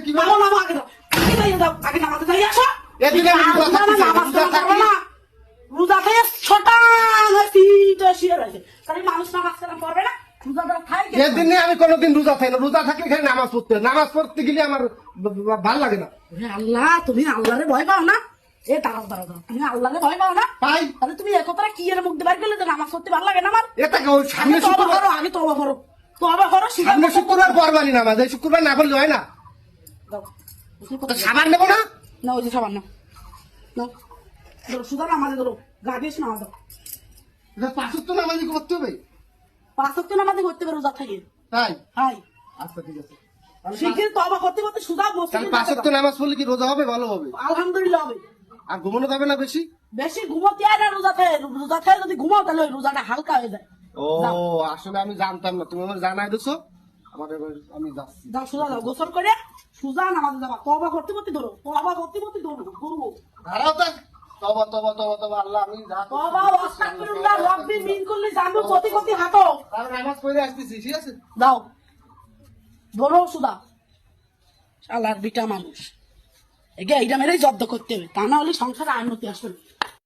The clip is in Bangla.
কি নামো নামো আগে যাও আগে যাইয়ে যাও আগে নামাতে যাই আসো এদিকে আমি রোজা থাকতেছি, নামাজ রোজা কালাম করবে থাকি। না রোজা থেকে ছটান সিটা শিয়ে রয়েছে তাহলে মানুষ নামাজ কালাম করবে না রোজাদার খাই এদিন নিয়ে আমি কোনোদিন রোজা থাকি না, রোজা থাকলে খালি নামাজ পড়তে হয়। নামাজ পড়তে গেলে আমার ভাল লাগে না। আল্লাহ তুমি আল্লাহরে ভয় পাও না এ দাঁড়াও দাঁড়াও দাঁড়াও তুমি আল্লাহরে ভয় পাও না পাই তাহলে তুমি একথাটা কি এর মুখ দিয়ে বার করলে যে নামাজ পড়তে ভালো লাগে না আমার এটাকে ওই সামনে আগে তওবা শুক্রবার, করো আগে তওবা করো তওবা করো সামনে শুক্রবার পরবানি নামাজ, এই শুক্রবার না পড়লে হয় না। তো সাবান নেবো না? না ওই যে সাবান না না ধরো সুদা নামাজে ধরো গা দিয়েছ নামাজ দাও এটা 5 ওয়াক্ত নামাজ করতে হবে। 5 ওয়াক্ত নামাজে করতে পারো রোজা থেকে তাই হাই আচ্ছা ঠিক আছে। তাহলে শিখির তওবা করতে করতে সুদা বসে 5 ওয়াক্ত নামাজ পড়লে কি রোজা হবে? ভালো হবে। আলহামদুলিল্লাহ হবে আর ঘুমানো যাবে না বেশি? বেশি ঘুমোতে হয় না রোজা থেকে যদি ঘুমাও তাহলে ওই রোজাটা হালকা হয়ে যায় ও আসলে আমি জানতাম না, তুমি আমার জানাই দিছো। আমার এবার আমি যাচ্ছি। যাও সুজা যাও গোসল করে সুজা নামাজে যাবা তওবা করতে করতে ধরো তওবা করতে করতে ধরো করবো দাঁড়াও তো। তবা তবা তবা তবা আল্লাহ আমি তওবা আস্তাগফিরুল্লাহ রাব্বি মিন কুল্লি জামবি কোটি কোটি হাঁটো আমি নামাজ পড়ে আসতেছি, ঠিক আছে? দাও ধরো সুদা শালার বিটা মানুষ এগে এইটা মেরেই জব্দ করতে হবে তা না হলে সংসারে উন্নতি আসবে না